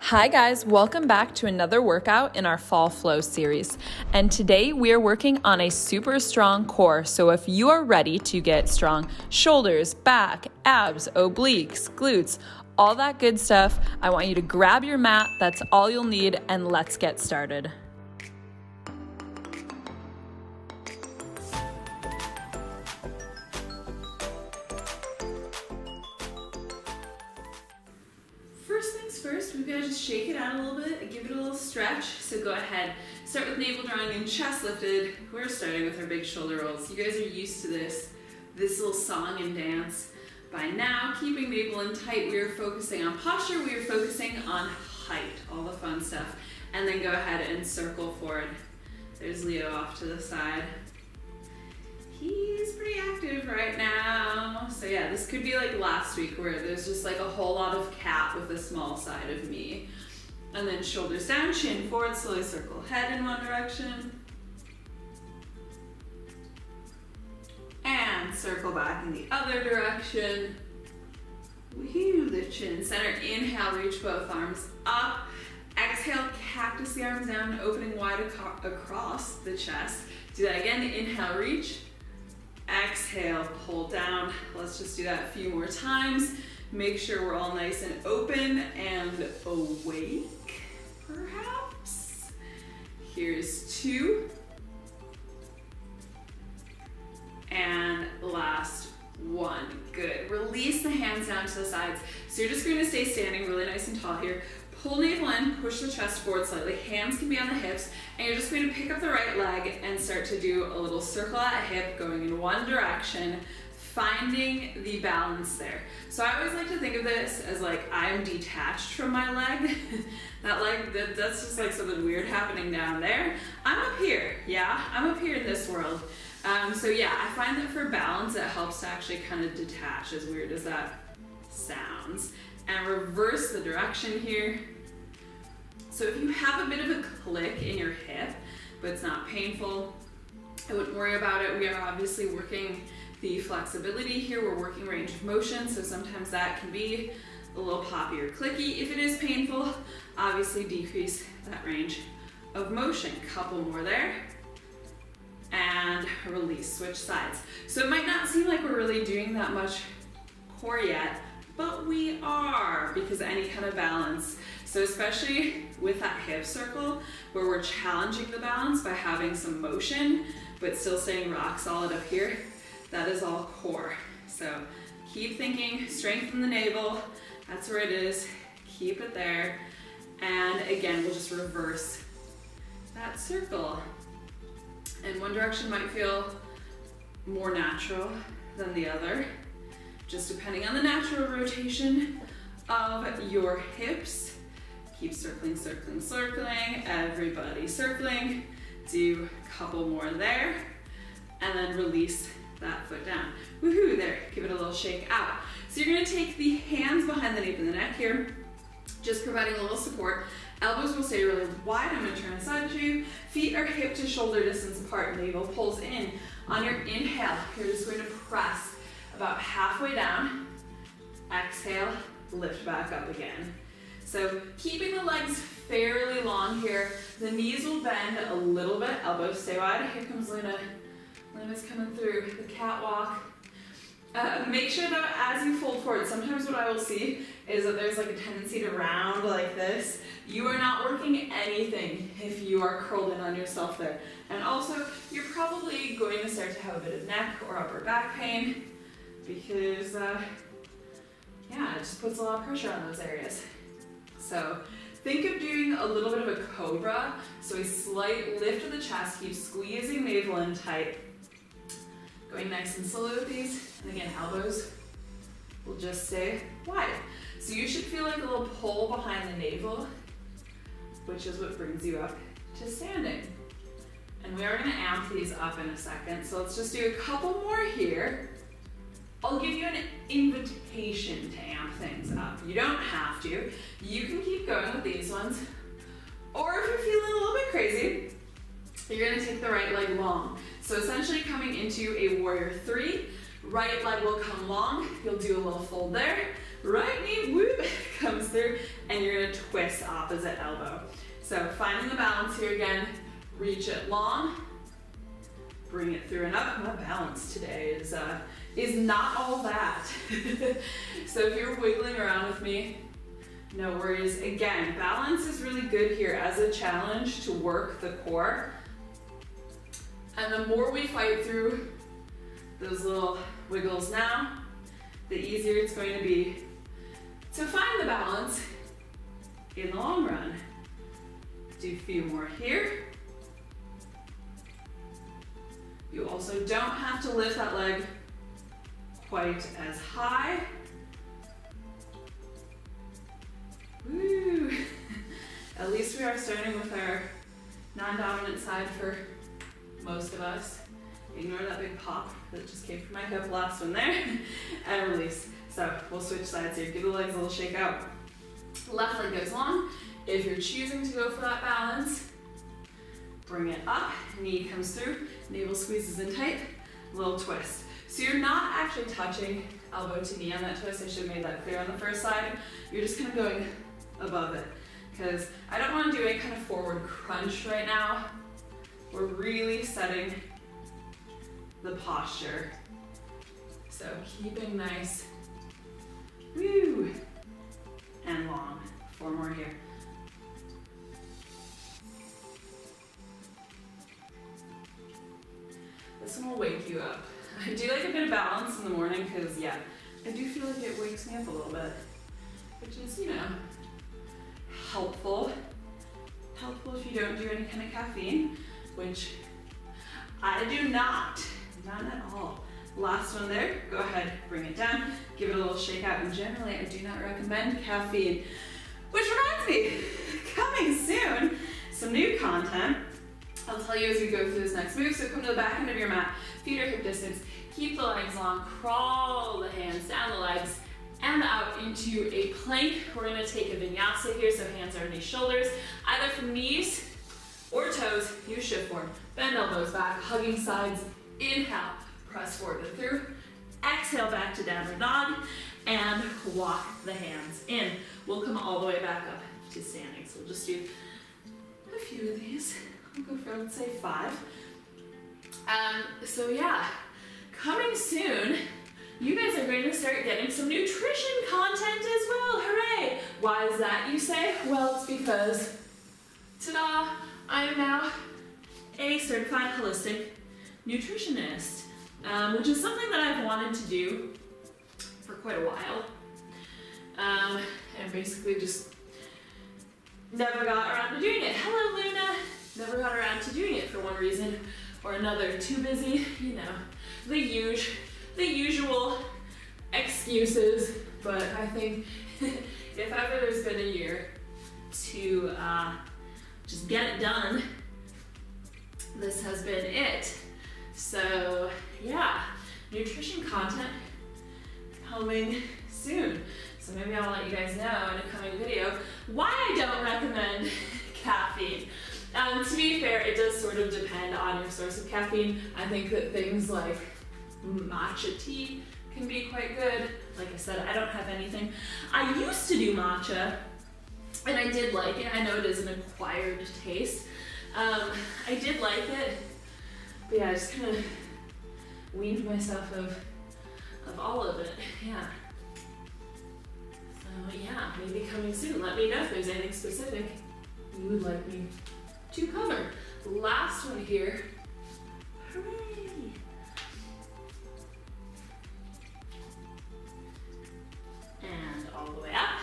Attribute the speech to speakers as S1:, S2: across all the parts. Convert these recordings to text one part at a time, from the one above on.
S1: Hi guys, welcome back to another workout in our Fall Flow series. And today we are working on a super strong core. So if you are ready to get strong shoulders, back, abs, obliques, glutes, all that good stuff, I want you to grab your mat. That's all you'll need, and let's get started. First, we've got to just shake it out a little bit, give it a little stretch. So go ahead, start with navel drawing and chest lifted. We're starting with our big shoulder rolls. You guys are used to this little song and dance. By now, keeping navel in tight, we are focusing on posture, we are focusing on height, all the fun stuff. And then go ahead and circle forward. There's Leo off to the side. He's pretty active right now. So yeah, this could be like last week where there's just like a whole lot of cat with a small side of me. And then shoulders down, chin forward, slowly circle head in one direction. And circle back in the other direction. Woohoo, the chin center. Inhale, reach both arms up. Exhale, cactus the arms down, opening wide across the chest. Do that again, inhale, reach. Exhale, pull down. Let's just do that a few more times. Make sure we're all nice and open and awake, perhaps. Here's 2. And last 1. Good. Release the hands down to the sides. So you're just going to stay standing really nice and tall here. Pull navel in, push the chest forward slightly. Hands can be on the hips, and you're just going to pick up the right leg and start to do a little circle at hip, going in one direction, finding the balance there. So I always like to think of this as like I'm detached from my leg. That leg, that's just like something weird happening down there. I'm up here, yeah? I'm up here in this world. So yeah, I find that for balance, it helps to actually kind of detach, as weird as that sounds. And reverse the direction here. So if you have a bit of a click in your hip, but it's not painful, I wouldn't worry about it. We are obviously working the flexibility here. We're working range of motion, so sometimes that can be a little poppy or clicky. If it is painful, obviously decrease that range of motion. Couple more there. And release, switch sides. So it might not seem like we're really doing that much core yet, but we are, because any kind of balance. So especially with that hip circle, where we're challenging the balance by having some motion, but still staying rock solid up here, that is all core. So keep thinking, strengthen the navel, that's where it is, keep it there. And again, we'll just reverse that circle. And one direction might feel more natural than the other, just depending on the natural rotation of your hips. Keep circling, circling, circling. Everybody circling. Do a couple more there. And then release that foot down. Woohoo, there. Give it a little shake out. So you're going to take the hands behind the nape and the neck here, just providing a little support. Elbows will stay really wide. I'm going to turn side to you. Feet are hip to shoulder distance apart. Navel pulls in. On your inhale, you're just going to press about halfway down. Exhale, lift back up again. So keeping the legs fairly long here. The knees will bend a little bit. Elbows stay wide. Here comes Luna. Luna's coming through the catwalk. Make sure that as you fold forward, sometimes what I will see is that there's like a tendency to round like this. You are not working anything if you are curled in on yourself there. And also, you're probably going to start to have a bit of neck or upper back pain, because yeah, it just puts a lot of pressure on those areas. So think of doing a little bit of a cobra. So a slight lift of the chest, keep squeezing navel in tight. Going nice and slow with these. And again, elbows will just stay wide. So you should feel like a little pull behind the navel, which is what brings you up to standing. And we are going to amp these up in a second. So let's just do a couple more here. I'll give you an invitation to amp things up. You don't have to. You can keep going with these ones. Or if you're feeling a little bit crazy, you're going to take the right leg long. So essentially coming into a warrior 3, right leg will come long. You'll do a little fold there. right knee, whoop, comes through, and you're gonna twist opposite elbow. So finding the balance here again, reach it long, bring it through and up. My balance today is not all that. So if you're wiggling around with me, no worries. Again, balance is really good here as a challenge to work the core. And the more we fight through those little wiggles now, the easier it's going to be to find the balance in the long run. Do a few more here. You also don't have to lift that leg quite as high. Woo! At least we are starting with our non-dominant side for most of us. Ignore that big pop that just came from my hip, last one there, and release. So we'll switch sides here. Give the legs a little shake out. Left leg goes long. If you're choosing to go for that balance, bring it up, knee comes through, navel squeezes in tight, little twist. So you're not actually touching elbow to knee on that twist. I should have made that clear on the first side. You're just kind of going above it, because I don't want to do any kind of forward crunch right now. We're really setting the posture. So keeping nice, woo, and long. 4 more here. This one will wake you up. I do like a bit of balance in the morning because, yeah, I do feel like it wakes me up a little bit, which is, you know, helpful. Helpful if you don't do any kind of caffeine, which I do not. None at all. Last one there. Go ahead, bring it down, give it a little shake out. And generally, I do not recommend caffeine. Which reminds me, coming soon, some new content. I'll tell you as we go through this next move. So come to the back end of your mat, feet are hip distance, keep the legs long, crawl the hands down the legs and out into a plank. We're gonna take a vinyasa here, so hands are underneath shoulders, either from knees or toes. Use shift form. Bend elbows back, hugging sides. Inhale, press forward and through. Exhale back to downward dog and walk the hands in. We'll come all the way back up to standing. So we'll just do a few of these. I'll go for, let's say, 5. So yeah, coming soon, you guys are going to start getting some nutrition content as well. Hooray! Why is that, you say? Well, it's because, ta-da, I am now a certified holistic nutritionist, which is something that I've wanted to do for quite a while, and basically just never got around to doing it. Hello, Luna! Never got around to doing it for one reason or another. Too busy, you know, the usual excuses. But I think if ever there's been a year to just get it done, this has been it. So yeah, nutrition content coming soon. So maybe I'll let you guys know in a coming video why I don't recommend caffeine. To be fair, it does sort of depend on your source of caffeine. I think that things like matcha tea can be quite good. Like I said, I don't have anything. I used to do matcha, and I did like it. I know it is an acquired taste. I did like it, but yeah, I just kind of weaned myself of all of it, yeah. So yeah, maybe coming soon. Let me know if there's anything specific you would like me to cover. Last one here. Hooray! And all the way up.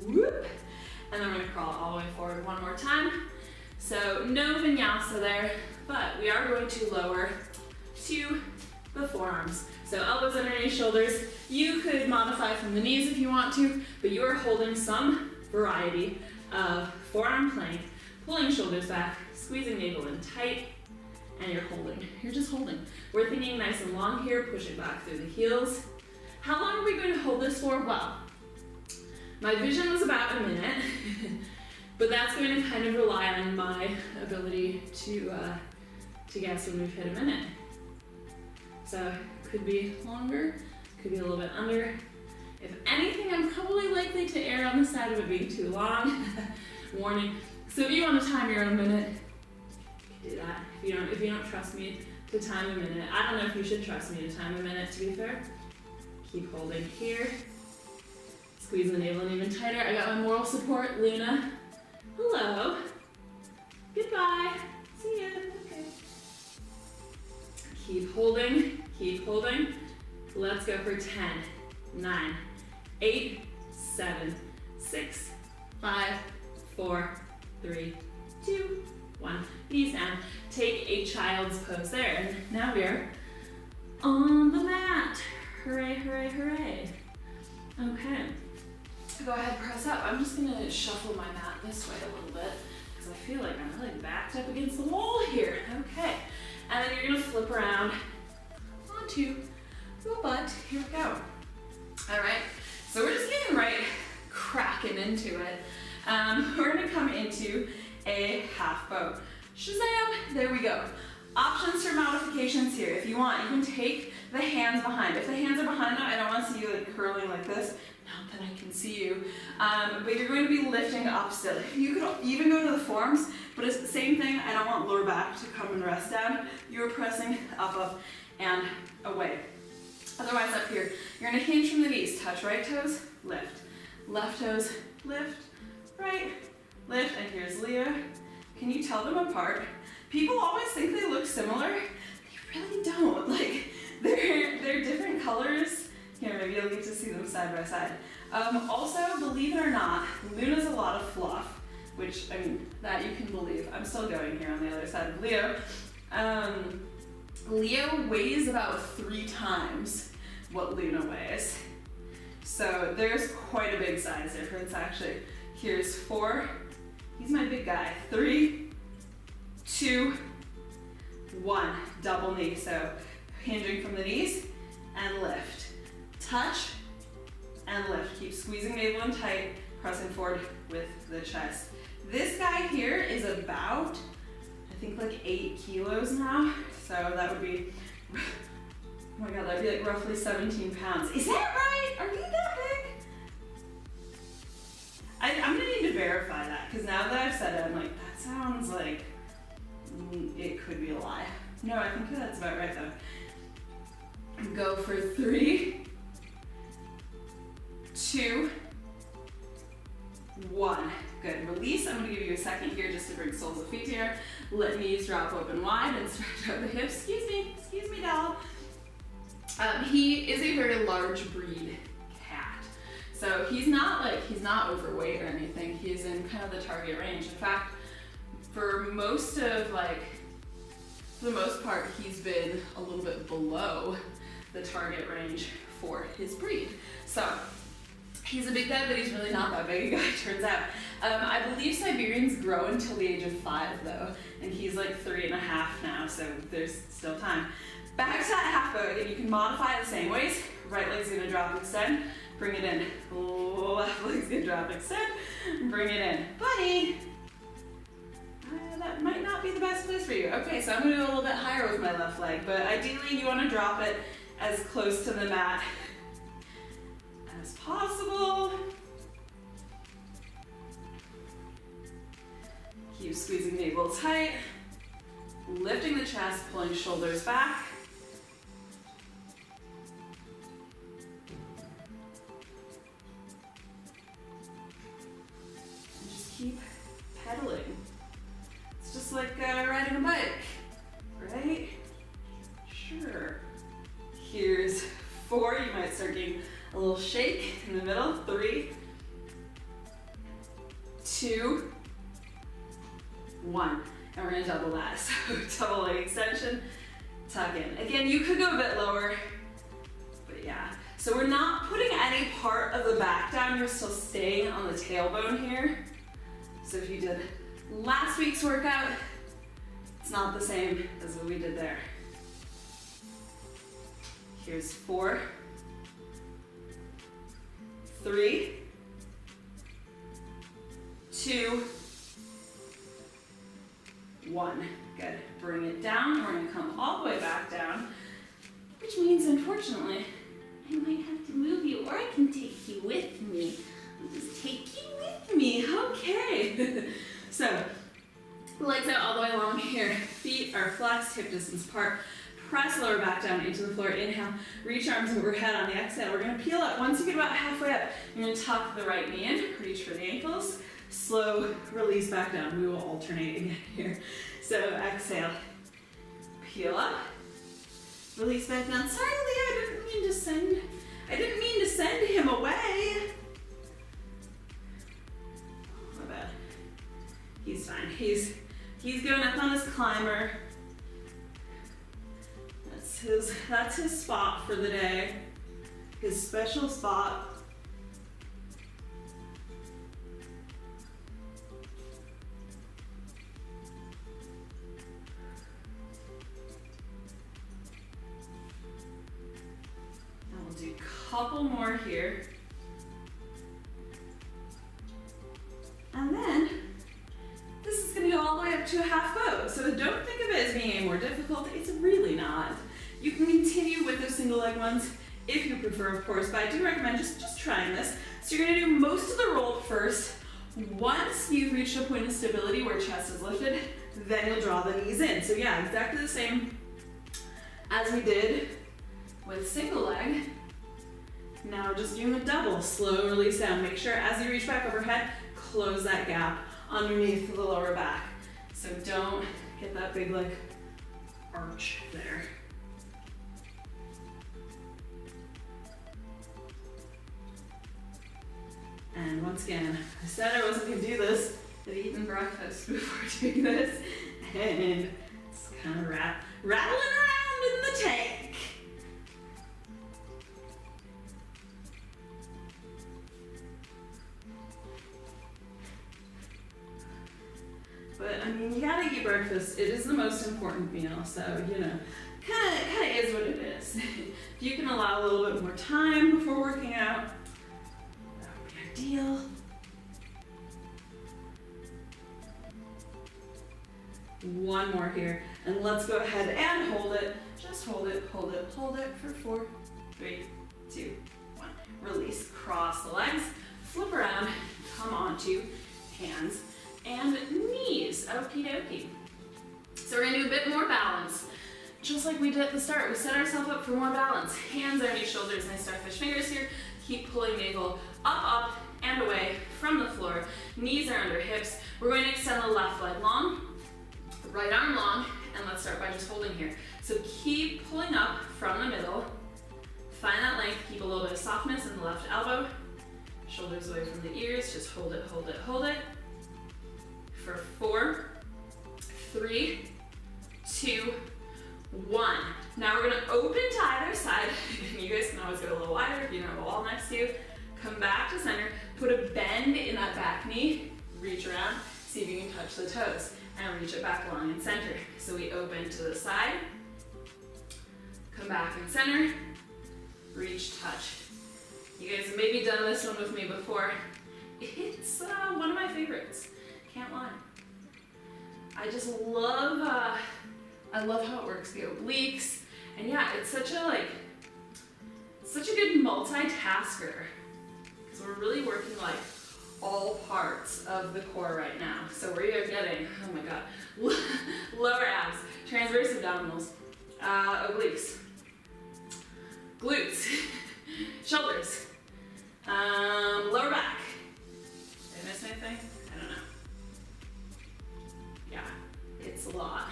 S1: Whoop! And then we're gonna crawl all the way forward one more time. So no vinyasa there, but we are going to lower to the forearms. So elbows underneath shoulders. You could modify from the knees if you want to, but you are holding some variety of forearm plank, pulling shoulders back, squeezing navel in tight, and you're holding. You're just holding. We're thinking nice and long here, pushing back through the heels. How long are we going to hold this for? Well, my vision was about a minute, but that's going to kind of rely on my ability to guess when we've hit a minute. So could be longer, could be a little bit under. If anything, I'm probably likely to err on the side of it being too long. Warning. So if you want to time your own minute, do that. If you don't trust me to time a minute, I don't know if you should trust me to time a minute, to be fair. Keep holding here. Squeeze the navel in even tighter. I got my moral support, Luna. Hello. Goodbye. See ya. Okay. Keep holding. Keep holding. Let's go for 10, 9, 8, 7, 6, 5, 4, 3, 2, 1. Knees down. Take a child's pose there. And now we're on the mat. Hooray, hooray, hooray. Okay. Go ahead, press up. I'm just gonna shuffle my mat this way a little bit because I feel like I'm really backed up against the wall here. Okay. And then you're gonna flip around onto your butt. Here we go. All right. So we're just getting right cracking into it. We're gonna come into a half boat. Shazam! There we go. Options for modifications here. If you want, you can take the hands behind. If the hands are behind now, I don't want to see you like curling like this. Not that I can see you. But you're going to be lifting up still. You could even go to the forearms, but it's the same thing. I don't want lower back to come and rest down. You're pressing up, up, and away. Otherwise up here, you're gonna hinge from the knees. Touch right toes, lift. Left toes, lift. Right, lift, and here's Leah. Can you tell them apart? People always think they look similar. They really don't. Like, they're different colors. Here, maybe you'll get to see them side by side. Also, believe it or not, Luna's a lot of fluff, which, I mean, that you can believe. I'm still going here on the other side of Leo. Leo weighs about 3 times what Luna weighs. So there's quite a big size difference, actually. Here's 4. He's my big guy. 3, 2, 1. Double knee. So hinging from the knees and lift. Touch and lift. Keep squeezing navel in tight, pressing forward with the chest. This guy here is about, I think, like 8 kilos now. So that would be, oh my god, that'd be like roughly 17 pounds. Is that right? Are you that big? I'm gonna need to verify that, because now that I've said it, I'm like, that sounds like it could be a lie. No, I think that's about right though. Go for 3, 2, 1. Good. Release. I'm going to give you a second here just to bring soles of feet here. Let knees drop open wide and stretch out the hips. Excuse me, doll. He is a very large breed cat. So he's not overweight or anything. He's in kind of the target range. In fact, for the most part, he's been a little bit below the target range for his breed. So he's a big guy, but he's really not that big a guy, turns out. I believe Siberians grow until the age of 5 though, and he's like 3.5 now, so there's still time. Back to that half boat, and you can modify it the same ways. Right leg's gonna drop, extend, bring it in. Left leg's gonna drop, extend, bring it in. Buddy, that might not be the best place for you. Okay, so I'm gonna go a little bit higher with my left leg, but ideally you wanna drop it as close to the mat as possible. Keep squeezing navel tight, lifting the chest, pulling shoulders back. And just keep pedaling. It's just like riding a bike, right? Sure. Here's 4. You might start getting a little shake in the middle. 3, 2, 1. And we're gonna double that. So double leg extension, tuck in. Again, you could go a bit lower, but yeah. So we're not putting any part of the back down, you're still staying on the tailbone here. So if you did last week's workout, it's not the same as what we did there. Here's 4, 3, 2, 1. Good. Bring it down. We're going to come all the way back down, which means, unfortunately, I might have to move you you, or I can take you with me. I'll just take you with me. Okay. So, legs out all the way along here. Feet are flexed, hip distance apart. Press lower back down into the floor. Inhale, reach arms overhead on the exhale. We're gonna peel up. Once you get about halfway up, you're gonna tuck the right knee in, reach for the ankles, slow release back down. We will alternate again here. So exhale, peel up, release back down. Sorry, Leah, I didn't mean to send him away. My bad. He's fine. He's going up on his climber. That's his spot for the day. His special spot. And we'll do a couple more here. And then this is going to go all the way up to a half bow. So don't think of it as being any more difficult. It's really not. You can continue with those single leg ones if you prefer, of course, but I do recommend just trying this. So you're gonna do most of the roll up first. Once you've reached a point of stability where chest is lifted, then you'll draw the knees in. So yeah, exactly the same as we did with single leg. Now we're just doing a double, slow release down. Make sure as you reach back overhead, close that gap underneath the lower back. So don't get that big like arch there. And once again, I said I wasn't going to do this. I've eaten breakfast before doing this. And it's kind of rattling around in the tank. But I mean, you gotta eat breakfast. It is the most important meal, so you know, kind of is what it is. If you can allow a little bit more time before working out, deal. One more here, and let's go ahead and hold it. Just hold it, hold it, hold it for 4, 3, 2, 1. Release, cross the legs, flip around, come onto hands and knees. Okie dokie. So we're gonna do a bit more balance. Just like we did at the start, we set ourselves up for more balance. Hands underneath shoulders, nice starfish fingers here. Keep pulling navel up, and away from the floor. Knees are under hips. We're going to extend the left leg long, right arm long, and let's start by just holding here. So keep pulling up from the middle. Find that length, keep a little bit of softness in the left elbow. Shoulders away from the ears, just hold it, hold it, hold it. For 4, 3, 2, 1. Now we're gonna open to either side. You guys can always go a little wider if you don't have a wall next to you. Come back to center, put a bend in that back knee, reach around, see if you can touch the toes, and reach it back along in center. So we open to the side, come back in center, reach, touch. You guys have maybe done this one with me before. It's one of my favorites, can't lie. I just love, I love how it works the obliques, and yeah, it's such a good multitasker. So we're really working like all parts of the core right now. So we are getting, oh my god, lower abs, transverse abdominals, obliques, glutes, shoulders, lower back. Did I miss anything? I don't know. Yeah, it's a lot.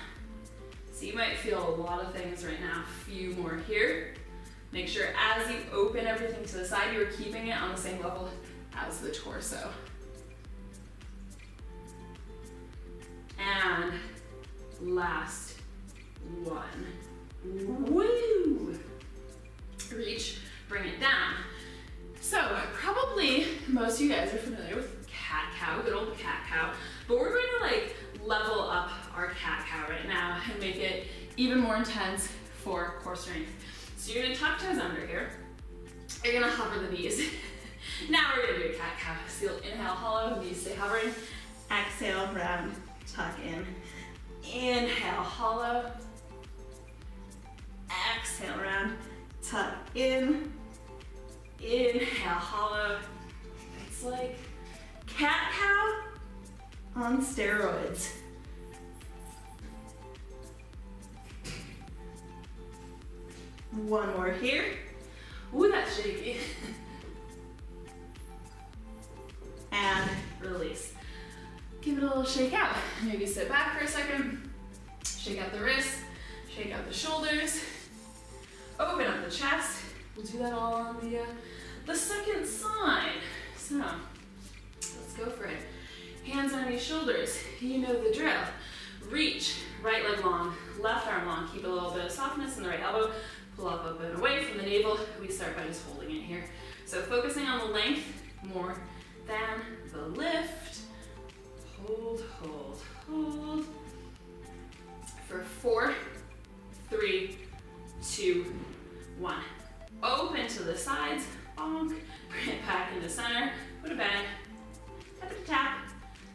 S1: So you might feel a lot of things right now. A few more here. Make sure as you open everything to the side, you're keeping it on the same level as the torso. And last one. Woo! Reach, bring it down. So probably most of you guys are familiar with cat-cow, good old cat-cow, but we're going to like level up our cat-cow right now and make it even more intense for core strength. So you're gonna tuck toes under here. You're gonna hover the knees. Now we're gonna do a cat-cow. So you'll inhale hollow, knees stay hovering. Exhale, round, tuck in. Inhale, hollow. Exhale, round, tuck in. Inhale, hollow. It's like cat-cow on steroids. One more here. Ooh, that's shaky. And release. Give it a little shake out. Maybe sit back for a second. Shake out the wrists, shake out the shoulders, open up the chest. We'll do that all on the second side. So, let's go for it. Hands on your shoulders. You know the drill. Reach, right leg long, left arm long. Keep a little bit of softness in the right elbow. Pull up and away from the navel. We start by just holding it here. So focusing on the length more than the lift. Hold, hold, hold. For 4, 3, 2, 1. Open to the sides. Bonk. Bring it back into center. Put it back. Tap it, tap.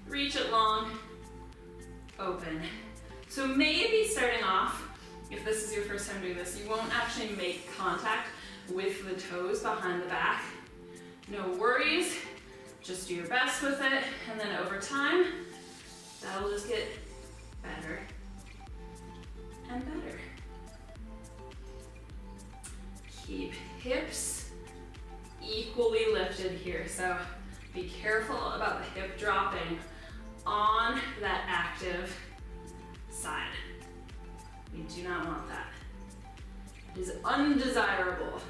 S1: Reach it long. Open. So maybe starting off, if this is your first time doing this, you won't actually make contact with the toes behind the back. No worries. Just do your best with it, and then over time, that'll just get better and better. Keep hips equally lifted here, so be careful about the hip dropping on that active side. We do not want that. It is undesirable.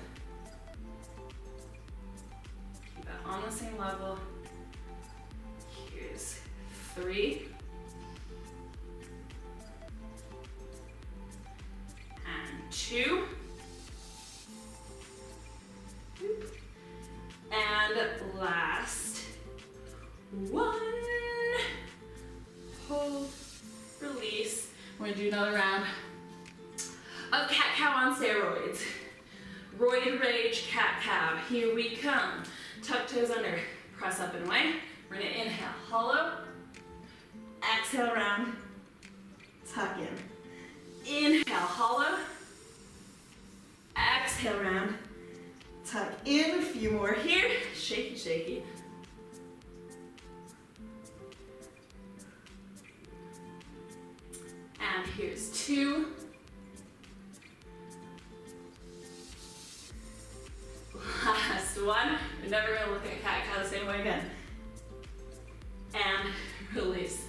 S1: Keep it on the same level. Here's 3. And 2. And last 1. Hold, release. We're gonna do another round of cat-cow on steroids. Roid rage, cat-cow. Here we come. Tuck toes under, press up and away. We're gonna inhale, hollow. Exhale, round. Tuck in. Inhale, hollow. Exhale, round. Tuck in. A few more here. Shaky, shaky. And here's 2. Last one. We're never gonna look at cat-cow the same way again. And release.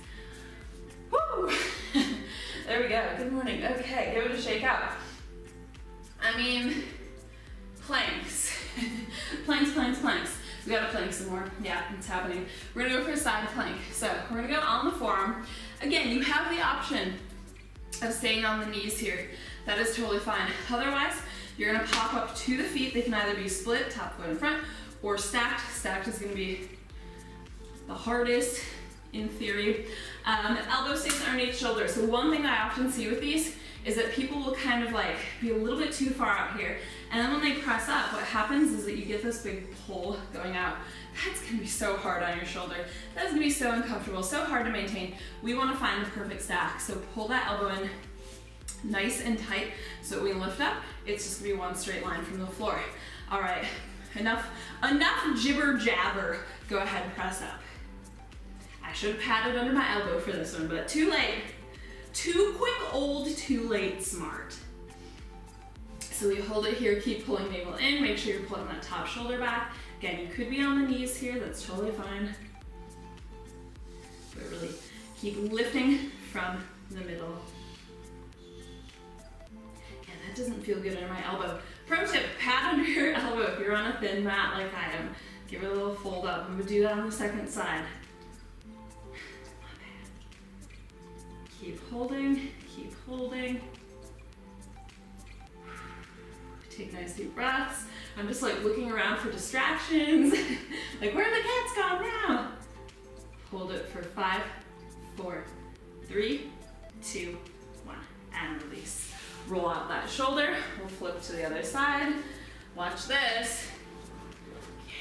S1: Woo! There we go. Good morning. Okay, give it a shake out. I mean, planks. Planks, planks, planks. We gotta plank some more. Yeah, it's happening. We're gonna go for a side plank. So we're gonna go on the forearm. Again, you have the option of staying on the knees here. That is totally fine. Otherwise, you're gonna pop up to the feet. They can either be split, top foot in front, or stacked. Stacked is gonna be the hardest in theory. Elbow sticks underneath shoulder. So one thing I often see with these is that people will kind of like be a little bit too far out here. And then when they press up, what happens is that you get this big pull going out. That's gonna be so hard on your shoulder. That's gonna be so uncomfortable, so hard to maintain. We wanna find the perfect stack. So pull that elbow in nice and tight so when we lift up, it's just gonna be one straight line from the floor. All right, enough jibber jabber. Go ahead and press up. I should have padded under my elbow for this one, but too late. Too quick, old, too late, smart. So we hold it here, keep pulling navel in, make sure you're pulling that top shoulder back. Again, you could be on the knees here, that's totally fine. But really keep lifting from the middle. Yeah, that doesn't feel good under my elbow. Pro tip, pad under your elbow if you're on a thin mat like I am. Give it a little fold up. I'm gonna do that on the second side. Keep holding, keep holding. Take nice deep breaths. I'm just like looking around for distractions. Like, where are the cats gone now? Hold it for 5, 4, 3, 2, 1, and release. Roll out that shoulder. We'll flip to the other side. Watch this. Yeah,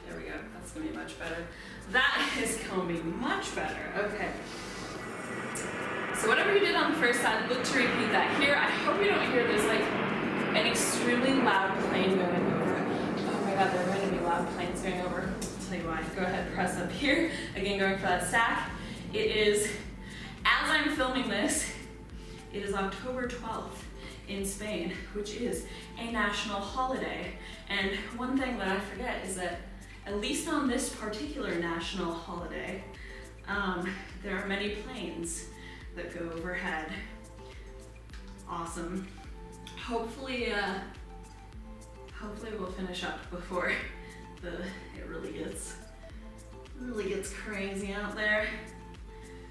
S1: there we go. That's gonna be much better. That is gonna be much better. Okay. So whatever you did on the first side, look to repeat that here. I hope you don't hear this like an extremely loud plane going over. Oh my god, there are going to be loud planes going over. I'll tell you why. Go ahead, press up here. Again, going for that stack. It is, as I'm filming this, it is October 12th in Spain, which is a national holiday. And one thing that I forget is that at least on this particular national holiday, there are many planes that go overhead. Awesome. Hopefully we'll finish up before it really gets crazy out there.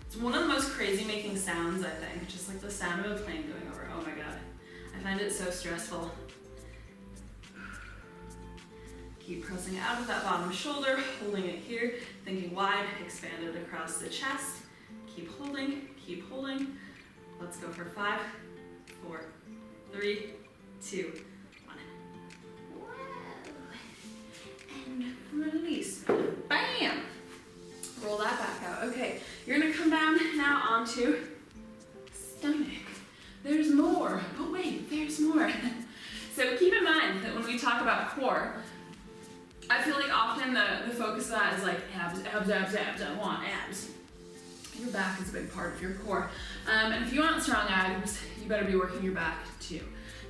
S1: It's one of the most crazy making sounds, I think, just like the sound of a plane going over. Oh my god, I find it so stressful. Keep pressing out of that bottom shoulder, holding it here, thinking wide, expand it across the chest. Keep holding, keep holding. Let's go for 5, 4, 3, 2, 1. Whoa. And release. Bam! Roll that back out. Okay, you're gonna come down now onto stomach. There's more, but wait, there's more. So keep in mind that when we talk about core, I feel like often the focus of that is like abs, abs, abs, abs. I want abs. Your back is a big part of your core. And if you want strong abs, you better be working your back too.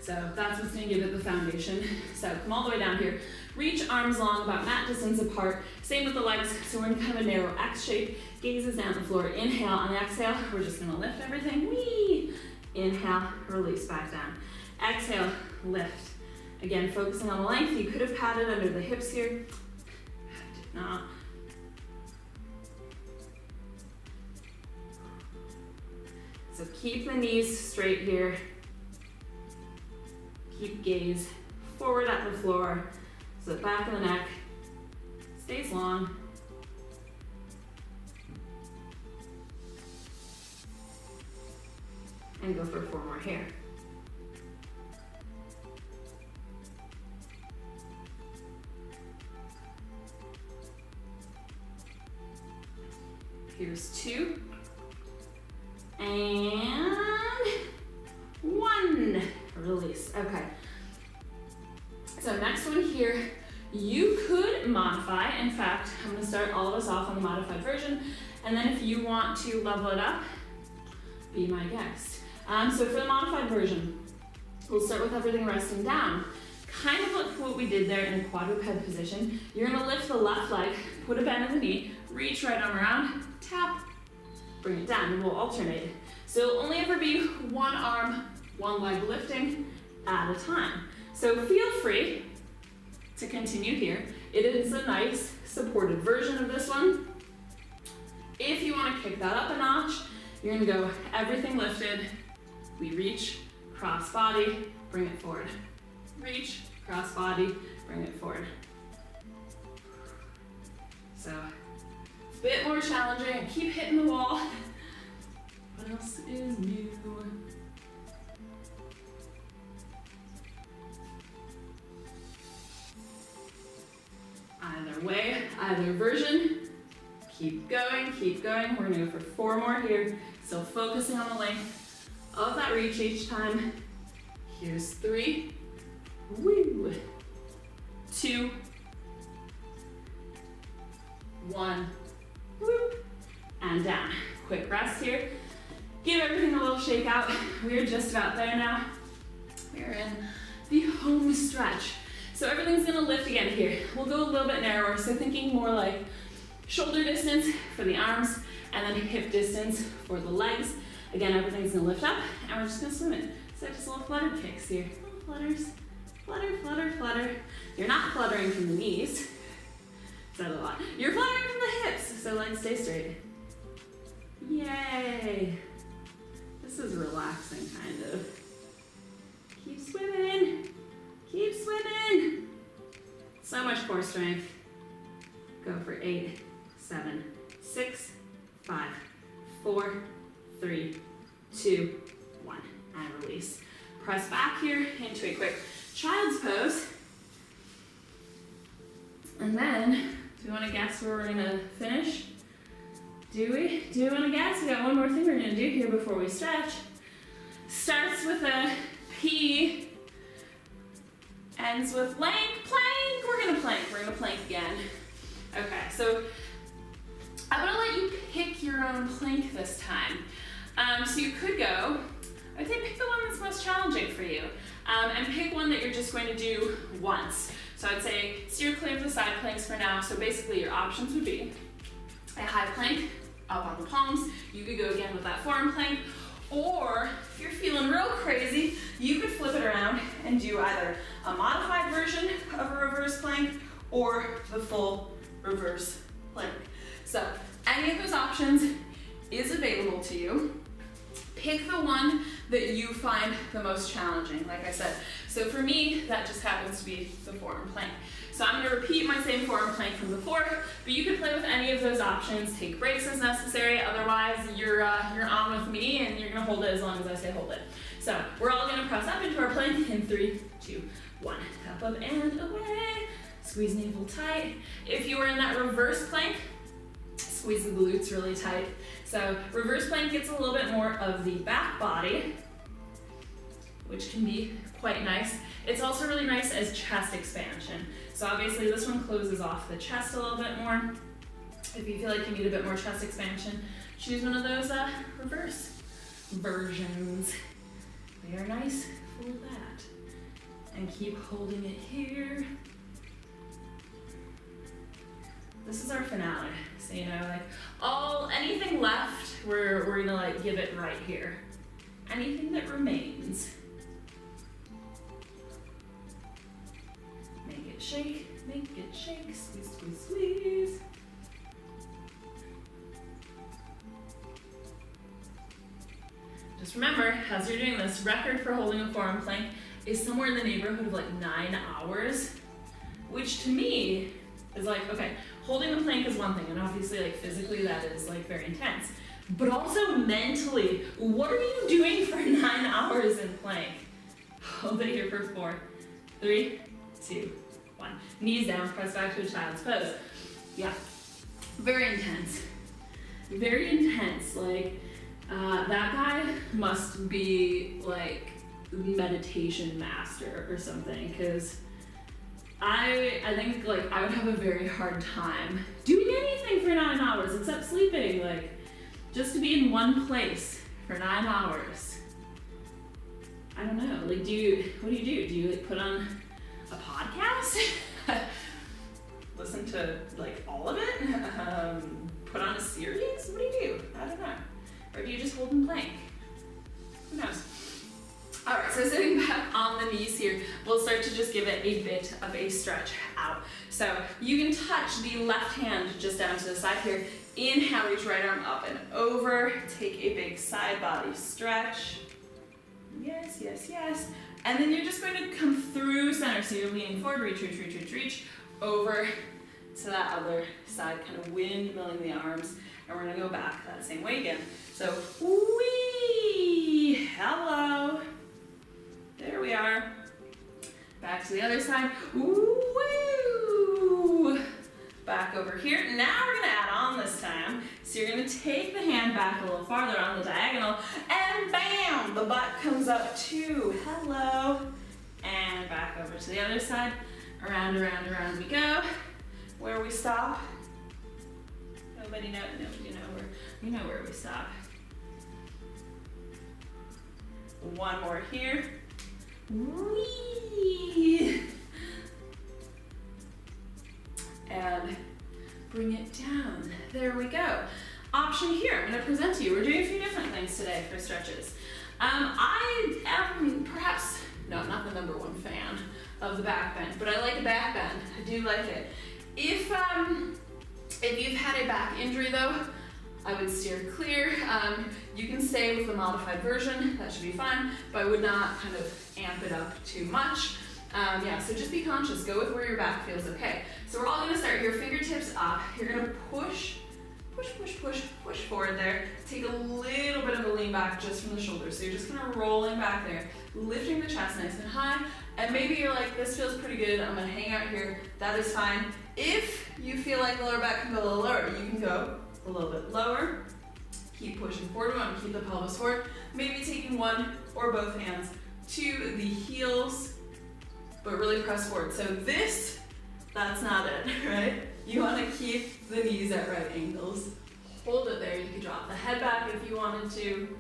S1: So that's what's gonna give it the foundation. So come all the way down here. Reach arms long, about mat distance apart. Same with the legs, so we're in kind of a narrow X shape. Gazes down the floor. Inhale, on the exhale, we're just gonna lift everything. Whee! Inhale, release back down. Exhale, lift. Again, focusing on the length. You could have padded under the hips here. I did not. So keep the knees straight here. Keep gaze forward at the floor. So the back of the neck stays long. And go for 4 more here. Here's 2. And 1. Release. Okay. So next one here, you could modify. In fact, I'm going to start all of us off on the modified version. And then if you want to level it up, be my guest. So for the modified version, we'll start with everything resting down. Kind of like what we did there in a quadruped position. You're going to lift the left leg, put a bend in the knee, reach right arm around, tap, bring it down, and we'll alternate. So it'll only ever be one arm, one leg lifting at a time. So feel free to continue here. It is a nice supported version of this one. If you want to kick that up a notch, you're going to go everything lifted. We reach, cross body, bring it forward. Reach, cross body, bring it forward. So a bit more challenging. Keep hitting the wall. What else is new? Either way, either version. Keep going, keep going. We're gonna go for 4 more here. So focusing on the length of that reach each time. Here's 3. Woo. 2. 1. Whoop. And down. Quick rest here. Give everything a little shake out. We're just about there now. We're in the home stretch. So everything's gonna lift again here. We'll go a little bit narrower, so thinking more like shoulder distance for the arms and then hip distance for the legs. Again, everything's gonna lift up and we're just gonna swim it. So just little flutter kicks here. Little flutters, flutter, flutter, flutter. You're not fluttering from the knees. Said a lot. You're fluttering from the hips, so legs stay straight. Yay. This is relaxing, kind of. Keep swimming. Keep swimming. So much core strength. Go for 8, 7, 6, 5, 4, 3, 2, 1. And release. Press back here into a quick child's pose. And then, do you want to guess where we're going to finish? Do we? Do you want to guess? We got one more thing we're going to do here before we stretch. Starts with a P, ends with plank, plank. think we're gonna plank. We're gonna plank again. Okay, so I'm gonna let you pick your own plank this time. So you could go, I'd say pick the one that's most challenging for you. And pick one that you're just going to do once. So I'd say steer clear of the side planks for now. So basically your options would be a high plank up on the palms. You could go again with that forearm plank. Or if you're feeling real crazy, you could flip it around and do either a modified version of a reverse plank or the full reverse plank. So any of those options is available to you. Pick the one that you find the most challenging, like I said. So for me, that just happens to be the forearm plank. So I'm gonna repeat my same forearm plank from before, but you can play with any of those options. Take breaks as necessary, otherwise you're on with me and you're gonna hold it as long as I say hold it. So we're all gonna press up into our plank in 3, 2, 1. Up and away. Squeeze navel tight. If you were in that reverse plank, squeeze the glutes really tight. So reverse plank gets a little bit more of the back body, which can be quite nice. It's also really nice as chest expansion. So obviously this one closes off the chest a little bit more. If you feel like you need a bit more chest expansion, choose one of those reverse versions. They are nice for that. And keep holding it here. This is our finale. So, you know, like anything left, we're gonna like give it right here. Anything that remains. Make it shake, squeeze, squeeze, squeeze. Just remember, as you're doing this, record for holding a forearm plank is somewhere in the neighborhood of like 9 hours, which to me is like, okay, holding the plank is one thing, and obviously like physically that is like very intense, but also mentally, what are you doing for 9 hours in plank? Hold it here for 4, 3, 2, 1. Knees down, press back to a child's pose. Yeah, very intense. Very intense. Like, that guy must be like meditation master or something, because I think like I would have a very hard time doing anything for 9 hours except sleeping. Like, just to be in one place for 9 hours. I don't know. Like, what do you do? Do you like put on a podcast? Listen to like all of it? Put on a series? What do you do? I don't know. Or do you just hold and plank? Who knows? All right, so sitting back on the knees here, we'll start to just give it a bit of a stretch out. So you can touch the left hand just down to the side here. Inhale, reach right arm up and over. Take a big side body stretch. Yes, yes, yes. And then you're just going to come through center. So you're leaning forward, reach, reach, reach, reach, reach, over to that other side, kind of windmilling the arms. And we're gonna go back that same way again. So, wee, hello. There we are. Back to the other side. Woo. Back over here. Now we're gonna add on this time. So you're gonna take the hand back a little farther on the diagonal, and bam, the butt comes up too. Hello. And back over to the other side. Around, around, around we go. Where we stop. Nobody know where we stop. One more here. Whee! And bring it down. There we go. Option here, I'm gonna present to you. We're doing a few different things today for stretches. I am perhaps, no, not the #1 fan of the back bend, but I like a back bend. I do like it. If you've had a back injury though, I would steer clear. You can stay with the modified version, that should be fine, but I would not kind of amp it up too much. Yeah, so just be conscious, go with where your back feels okay. So we're all gonna start here, fingertips up. You're gonna push forward there. Take a little bit of a lean back just from the shoulders. So you're just kind of rolling back there, lifting the chest nice and high. And maybe you're like, this feels pretty good, I'm gonna hang out here. That is fine. If you feel like the lower back can go a little lower, you can go a little bit lower. Keep pushing forward, we want to keep the pelvis forward. Maybe taking one or both hands to the heels, but really press forward. So this That's not it, right? You want to keep the knees at right angles. Hold it there. You can drop the head back if you wanted to.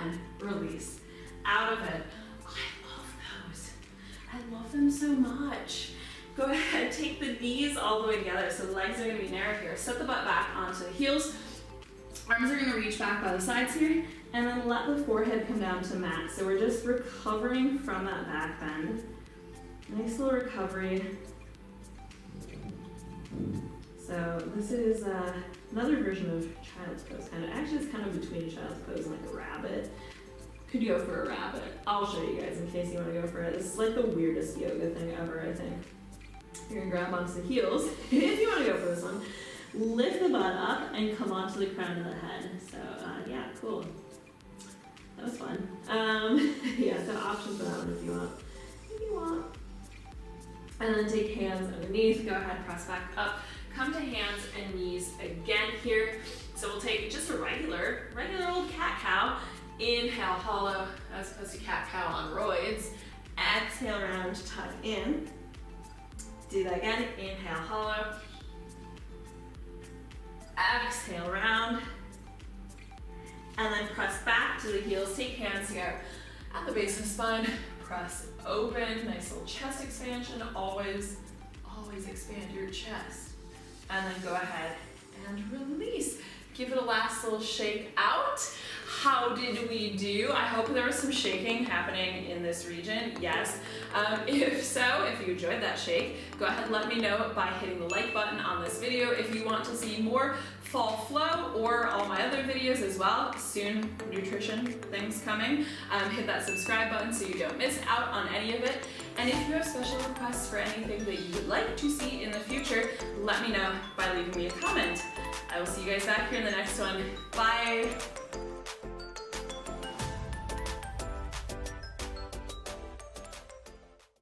S1: And release. Out of it. I love those. I love them so much. Go ahead, take the knees all the way together. So the legs are going to be narrow here. Set the butt back onto the heels. Arms are going to reach back by the sides here. And then let the forehead come down to mat. So we're just recovering from that back bend. Nice little recovery. So this is another version of child's pose. Actually, it's kind of between child's pose and like a rabbit. Could go for a rabbit. I'll show you guys in case you want to go for it. This is like the weirdest yoga thing ever, I think. You're gonna grab onto the heels if you want to go for this one. Lift the butt up and come onto the crown of the head. So yeah, cool. That was fun. Yeah, so options for that one if you want. If you want. And then take hands underneath. Go ahead, press back up. Come to hands and knees again here. So we'll take just a regular old cat-cow. Inhale, hollow, as opposed to cat-cow on roids. Exhale, round, tuck in. Do that again. Inhale, hollow. Exhale, round. And then press back to the heels. Take hands here at the base of the spine. Press open. Nice little chest expansion. Always expand your chest. And then go ahead and release. Give it a last little shake out. How did we do? I hope there was some shaking happening in this region. Yes. If so, if you enjoyed that shake, go ahead and let me know by hitting the like button on this video. If you want to see more fall flow or all my other videos as well, soon nutrition things coming, hit that subscribe button so you don't miss out on any of it. And if you have special requests for anything that you would like to see in the future, let me know by leaving me a comment. I will see you guys back here in the next one. Bye.